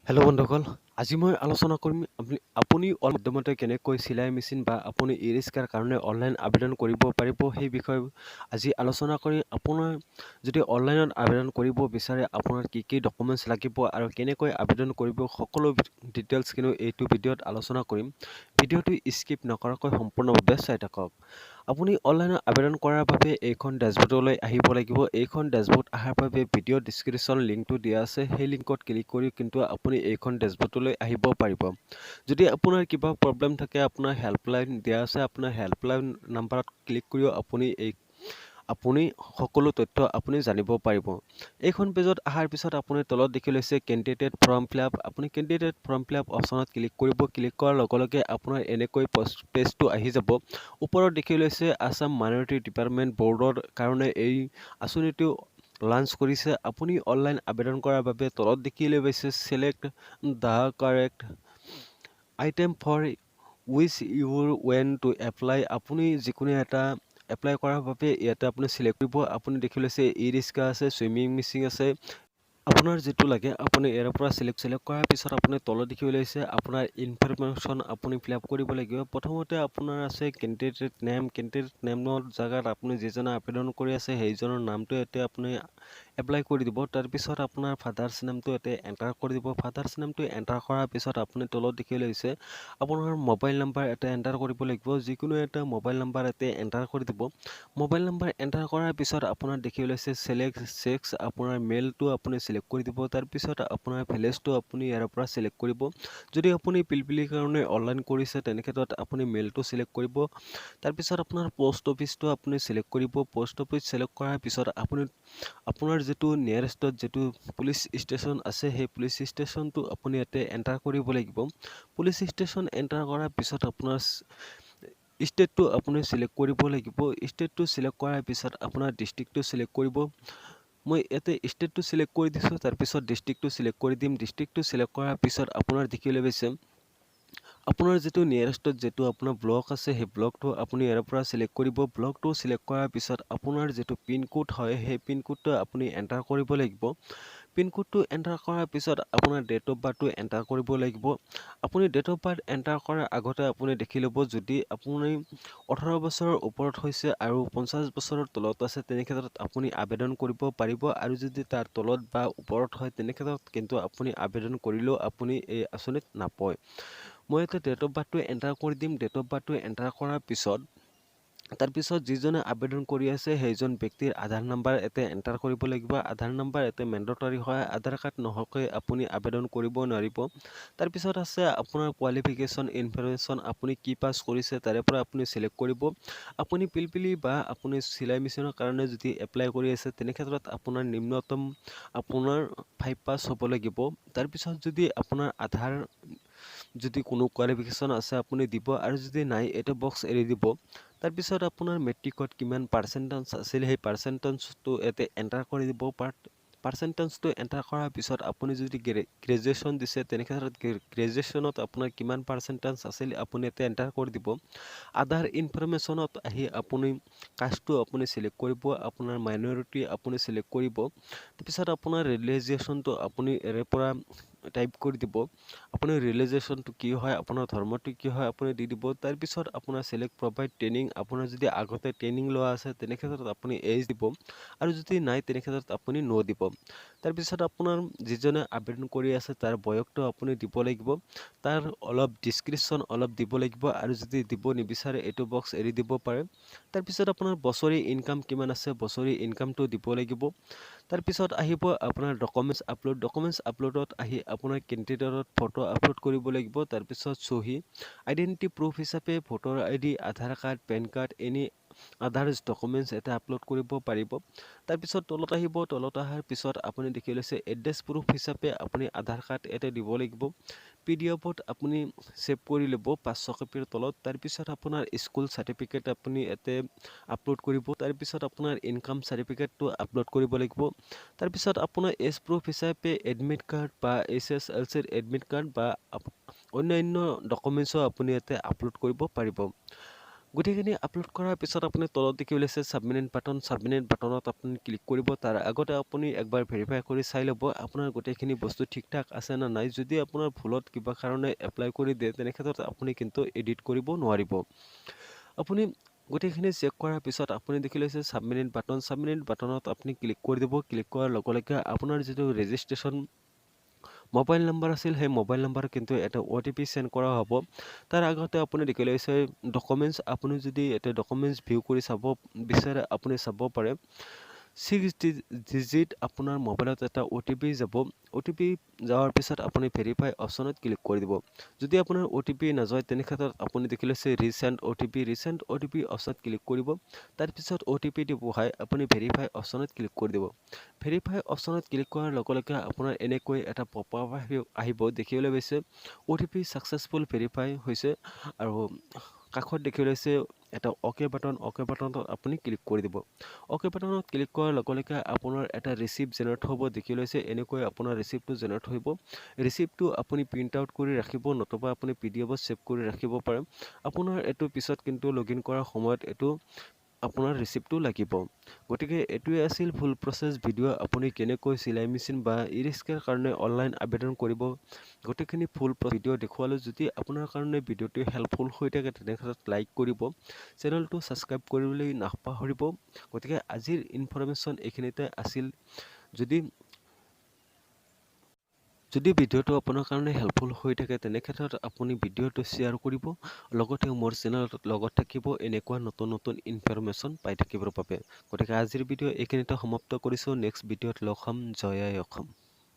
Hello' বন্ধুসকল, আজি মই আলোচনা কৰিম আপুনি মাধ্যমতে কেনেকৈ চিলাই মেচিন বা আপুনি ই ৰিক্সাৰ কাৰণে অনলাইন আবেদন কৰিব পাৰিব সেই বিষয়ে আজি আলোচনা কৰিম। আপোনাৰ যদি অনলাইনত আবেদন কৰিব বিচাৰে আপোনাৰ কি কি ডকুমেণ্টছ লাগিব আৰু কেনেকৈ আবেদন কৰিব সকলো ডিটেইলছ কিন্তু এইটো ভিডিঅ'ত আলোচনা কৰিম। ভিডিঅ'টো স্কিপ নকৰাকৈ সম্পূৰ্ণভাৱে চাই থাকক। আপুনি অনলাইনত আবেদন কৰাৰ বাবে এইখন ডেছবৰ্ডলৈ আহিব লাগিব। এইখন ডেছবৰ্ড অহাৰ বাবে ভিডিঅ' ডিছক্ৰিপশ্যন লিংকটো দিয়া আছে, সেই লিংকত ক্লিক কৰি কিন্তু আপুনি এইখন ডেছবৰ্ডলৈ আহিব পাৰিব। যদি আপোনাৰ কিবা প্ৰব্লেম থাকে আপোনাৰ হেল্পলাইন দিয়া আছে, আপোনাৰ হেল্পলাইন নাম্বাৰত ক্লিক কৰিও আপুনি সকলো তথ্য আপুনি জানিব পাৰিব। এইখন পেজত অহাৰ পিছত আপুনি তলত দেখি লৈছে কেণ্ডিডেট ফৰ্ম ফিলআপ। আপুনি কেণ্ডিডেট ফৰ্ম ফিলআপ অপশ্যনত ক্লিক কৰিব। ক্লিক কৰাৰ লগে লগে আপোনাৰ এনেকৈ পেজটো আহি যাব। ওপৰত দেখি লৈছে আছাম মাইনৰিটি ডিপাৰ্টমেণ্ট বৰ্ডৰ কাৰণে এই আঁচনিটো লঞ্চ কৰিছে। আপুনি অনলাইন আবেদন কৰাৰ বাবে তলত দেখিবলৈ পাইছে select the correct item for which you want to apply। আপুনি যিকোনো এটা এপ্লাই কৰাৰ বাবে ইয়াতে আপুনি চিলেক্ট কৰিব। আপুনি দেখি লৈছে ই ৰিক্সা আছে, চুইমিং মেচিন আছে, আপোনাৰ যিটো লাগে আপুনি ইয়াৰ পৰা চিলেক্ট কৰাৰ পিছত আপুনি তলত দেখিবলৈ লৈছে আপোনাৰ ইনফৰমেশ্যন আপুনি ফিলআপ কৰিব লাগিব। প্ৰথমতে আপোনাৰ আছে কেণ্ডিডেট নেমৰ জেগাত আপুনি যিজনে আবেদন কৰি আছে সেইজনৰ নামটো ইয়াতে আপুনি এপ্লাই কৰি দিব। তাৰপিছত আপোনাৰ ফাদাৰ্ছ নেমটো ইয়াতে এণ্টাৰ কৰি দিব। ফাদাৰ্ছ নেমটো এণ্টাৰ কৰাৰ পিছত আপুনি তলত দেখিবলৈ লৈছে আপোনাৰ মোবাইল নাম্বাৰ এটা এণ্টাৰ কৰিব লাগিব। যিকোনো এটা মোবাইল নাম্বাৰ ইয়াতে এণ্টাৰ কৰি দিব। মোবাইল নাম্বাৰ এণ্টাৰ কৰাৰ পিছত আপোনাৰ দেখিবলৈ লৈছে select sex, আপোনাৰ মেলটো আপুনি চিলেক্ট কৰি দিব। তাৰপিছত আপোনাৰ ভিলেজটো আপুনি ইয়াৰ পৰা চিলেক্ট কৰিব। যদি আপুনি পিলপিলিৰ কাৰণে অনলাইন কৰিছে তেনেক্ষেত্ৰত আপুনি মেলটো চিলেক্ট কৰিব। তাৰপিছত আপোনাৰ পোষ্ট অফিচটো আপুনি চিলেক্ট কৰিব। পোষ্ট অফিচ চিলেক্ট কৰাৰ পিছত আপুনি আপোনাৰ যিটো নিয়াৰেষ্টত যিটো পুলিচ ষ্টেচন আছে সেই পুলিচ ষ্টেচনটো আপুনি ইয়াতে এণ্টাৰ কৰিব লাগিব। পুলিচ ষ্টেচন এণ্টাৰ কৰাৰ পিছত আপোনাৰ ষ্টেটটো আপুনি চিলেক্ট কৰিব লাগিব। ষ্টেটটো চিলেক্ট কৰাৰ পিছত আপোনাৰ ডিষ্ট্ৰিক্টটো চিলেক্ট কৰিব। মই ইয়াতে ষ্টেটটো চিলেক্ট কৰি দিছোঁ, তাৰপিছত ডিষ্ট্ৰিক্টটো চিলেক্ট কৰি দিম। ডিষ্ট্ৰিক্টটো চিলেক্ট কৰাৰ পিছত আপোনাৰ দেখিবলৈ পাইছে আপোনাৰ যিটো নিয়াৰেষ্টত যিটো আপোনাৰ ব্লক আছে সেই ব্লকটো আপুনি ইয়াৰ পৰা চিলেক্ট কৰিব। ব্লকটো চিলেক্ট কৰাৰ পিছত আপোনাৰ যিটো পিনক'ড হয় সেই পিনক'ডটো আপুনি এণ্টাৰ কৰিব লাগিব। পিনক'ডটো এণ্টাৰ কৰাৰ পিছত আপোনাৰ ডেট অফ বাৰ্থটো এণ্টাৰ কৰিব লাগিব। আপুনি ডেট অফ বাৰ্থ এণ্টাৰ কৰাৰ আগতে আপুনি দেখি ল'ব যদি আপুনি 18 বছৰৰ ওপৰত হৈছে আৰু 50 বছৰৰ তলত আছে তেনেক্ষেত্ৰত আপুনি আবেদন কৰিব পাৰিব, আৰু যদি তাৰ তলত বা ওপৰত হয় তেনেক্ষেত্ৰত কিন্তু আপুনি আবেদন কৰিলেও আপুনি এই আঁচনিত নাপায়। মই এতিয়া ডেট অফ বাৰ্থটো এণ্টাৰ কৰি দিম। ডেট অফ বাৰ্থটো এণ্টাৰ কৰাৰ পিছত তাৰপিছত যিজনে আবেদন কৰি আছে সেইজন ব্যক্তিৰ আধাৰ নাম্বাৰ ইয়াতে এণ্টাৰ কৰিব লাগিব। আধাৰ নাম্বাৰ ইয়াতে মেণ্ডেটৰী হয়, আধাৰ কাৰ্ড নোহোৱাকৈ আপুনি আবেদন কৰিব নোৱাৰিব। তাৰপিছত আছে আপোনাৰ কোৱালিফিকেশ্যন ইনফৰমেশ্যন, আপুনি কি পাছ কৰিছে তাৰে পৰা আপুনি চিলেক্ট কৰিব। আপুনি পিলপিলি বা আপুনি চিলাই মেচিনৰ কাৰণে যদি এপ্লাই কৰি আছে তেনেক্ষেত্ৰত আপোনাৰ নিম্নতম আপোনাৰ 5 পাছ হ'ব লাগিব। তাৰপিছত যদি আপোনাৰ আধাৰ যদি কোনো কোৱালিফিকেশ্যন আছে আপুনি দিব, আৰু যদি নাই এইটো বক্স এৰি দিব। তাৰপিছত আপোনাৰ মেট্ৰিকত কিমান পাৰ্চেণ্টেজ আছিল সেই পাৰ্চেণ্টেজটো ইয়াতে এণ্টাৰ কৰি দিব। পাৰ্চেণ্টেজটো এণ্টাৰ কৰাৰ পিছত আপুনি যদি গ্ৰেজুৱেশ্যন দিছে তেনেক্ষেত্ৰত গ্ৰেজুৱেশ্যনত আপোনাৰ কিমান পাৰ্চেণ্টেজ আছিল আপুনি ইয়াতে এণ্টাৰ কৰি দিব। আধাৰ ইনফৰমেশ্যনত আহি আপুনি কাষ্টটো আপুনি চিলেক্ট কৰিব, আপোনাৰ মাইনৰিটি আপুনি চিলেক্ট কৰিব। তাৰপিছত আপোনাৰ ৰিলিজিয়েশ্যনটো আপুনি ইয়াৰে পৰা টাইপ কৰি দিব। আপুনি ৰিলিজিয়েশ্যনটো কি হয়, আপোনাৰ ধৰ্মটো কি হয় আপুনি দি দিব। তাৰপিছত আপোনাৰ চিলেক্ট প্ৰভাইড ট্ৰেইনিং, আপোনাৰ যদি আগতে ট্ৰেইনিং লোৱা আছে তেনেক্ষেত্ৰত আপুনি এইজ দিব, আৰু যদি নাই তেনেক্ষেত্ৰত আপুনি ন' দিব। তাৰপিছত আপোনাৰ যিজনে আবেদন কৰি আছে তাৰ বয়সটো আপুনি দিব লাগিব, তাৰ অলপ ডিছক্ৰিপশ্যন অলপ দিব লাগিব, আৰু যদি দিব নিবিচাৰে এইটো বক্স এৰি দিব পাৰে। তাৰপিছত আপোনাৰ বছৰি ইনকাম কিমান আছে বছৰি ইনকামটো দিব লাগিব। তাৰপিছত আহিব আপোনাৰ ডকুমেণ্টছ আপলোডত আহি আপোনাৰ কেণ্ডিডেটত ফটো আপলোড কৰিব লাগিব। তাৰপিছত চহী, আইডেণ্টিটি প্ৰুফ হিচাপে voter ID, Aadhaar card, PAN card, any others documents এটা আপলোড কৰিব পাৰিব। তাৰপিছত তলত আহিব, তলত অহাৰ পিছত আপুনি দেখি লৈছে এড্ৰেছ প্ৰুফ হিচাপে আপুনি আধাৰ কাৰ্ড এটা দিব লাগিব। PDF-ত আপুনি ছেভ কৰি ল'ব 500 কপিৰ তলত। তাৰপিছত আপোনাৰ স্কুল চাৰ্টিফিকেট আপুনি ইয়াতে আপলোড কৰিব। তাৰপিছত আপোনাৰ ইনকাম চাৰ্টিফিকেটটো আপলোড কৰিব লাগিব। তাৰপিছত আপোনাৰ এজ প্ৰুফ হিচাপে এডমিট কাৰ্ড বা SSLCৰ এডমিট কাৰ্ড বা অন্যান্য ডকুমেণ্টছো আপুনি ইয়াতে আপলোড কৰিব পাৰিব। গোটেইখিনি আপলোড কৰাৰ পিছত আপুনি তলত দেখি ওলাইছে ছাবমিট বাটনত আপুনি ক্লিক কৰিব। তাৰ আগতে আপুনি একবাৰ ভেৰিফাই কৰি চাই ল'ব আপোনাৰ গোটেইখিনি বস্তু ঠিক ঠাক আছে নে নাই। যদি আপোনাৰ ভুলত কিবা কাৰণে এপ্লাই কৰি দিয়ে তেনে ক্ষেত্ৰত আপুনি কিন্তু এডিট কৰিব নোৱাৰিব। আপুনি গোটেইখিনি চেক কৰাৰ পিছত আপুনি দেখি লৈছে ছাবমিট বাটনত আপুনি ক্লিক কৰি দিব। ক্লিক কৰাৰ লগে লগে আপোনাৰ যিটো ৰেজিষ্ট্ৰেশ্যন মোবাইল নাম্বাৰ আছিল সেই মোবাইল নাম্বাৰ কিন্তু এটা OTP চেণ্ড কৰা হ'ব। তাৰ আগতে আপুনি দেখি লৈছে ডকুমেণ্টছ, আপুনি যদি এটা ডকুমেণ্টছ ভিউ কৰি চাব বিচাৰে আপুনি চাব পাৰে। 6 ডিজিট আপোনাৰ মোবাইলত এটা OTP যাব। OTP যোৱাৰ পিছত আপুনি ভেৰিফাই অপশ্যনত ক্লিক কৰি দিব। যদি আপোনাৰ OTP নাযায় তেনে ক্ষেত্ৰত আপুনি দেখি লৈছে ৰিচেণ্ট OTP অপশ্যনত ক্লিক কৰিব। তাৰপিছত OTP বহাই আপুনি ভেৰিফাই অপশ্যনত ক্লিক কৰি দিব। ভেৰিফাই অপশ্যনত ক্লিক কৰাৰ লগে লগে আপোনাৰ এনেকৈ এটা পপআপ আহিব, দেখিবলৈ পাইছে OTP ছাকচেছফুল ভেৰিফাই হৈছে আৰু কাষত দেখিবলৈ পাইছে এটা অ'কে বাটনত আপুনি ক্লিক কৰি দিব। অ'কে বাটনত ক্লিক কৰাৰ লগে লগে আপোনাৰ এটা ৰিচিপ্ট জেনেৰেট হ'ব। দেখি লৈছে এনেকৈ আপোনাৰ ৰিচিপ্টটো জেনেৰেট হ'ব। ৰিচিপ্টটো আপুনি প্ৰিণ্ট আউট কৰি ৰাখিব, নতুবা আপুনি PDF ছেভ কৰি ৰাখিব পাৰে। আপোনাৰ এইটো পিছত কিন্তু লগইন কৰাৰ সময়ত এইটো আপোনাৰ ৰিচিপ্টটো লাগিব। গতিকে এইটোৱে আছিল ফুল প্ৰচেছ ভিডিঅ'। আপুনি কেনেকৈ চিলাই মেচিন বা ই ৰিক্সাৰ কাৰণে অনলাইন আবেদন কৰিব, গোটেইখিনি ফুল ভিডিঅ' দেখুৱালোঁ। যদি আপোনাৰ কাৰণে ভিডিঅ'টো হেল্পফুল হৈ থাকে তেনেক্ষেত্ৰত লাইক কৰিব, চেনেলটো ছাবস্ক্ৰাইব কৰিবলৈ নাপাহৰিব। গতিকে আজিৰ ইনফৰমেশ্যন এইখিনিতে আছিল। যদি ভিডিঅ'টো আপোনাৰ কাৰণে হেল্পফুল হৈ থাকে তেনে ক্ষেত্ৰত আপুনি ভিডিঅ'টো শ্বেয়াৰ কৰিব, লগতে মোৰ চেনেলত লগত থাকিব এনেকুৱা নতুন ইনফৰমেশ্যন পাই থাকিবৰ বাবে। গতিকে আজিৰ ভিডিঅ' এইখিনিতে সমাপ্ত কৰিছোঁ। নেক্সট ভিডিঅ'ত লগ হ'ম। জয় আই অসম।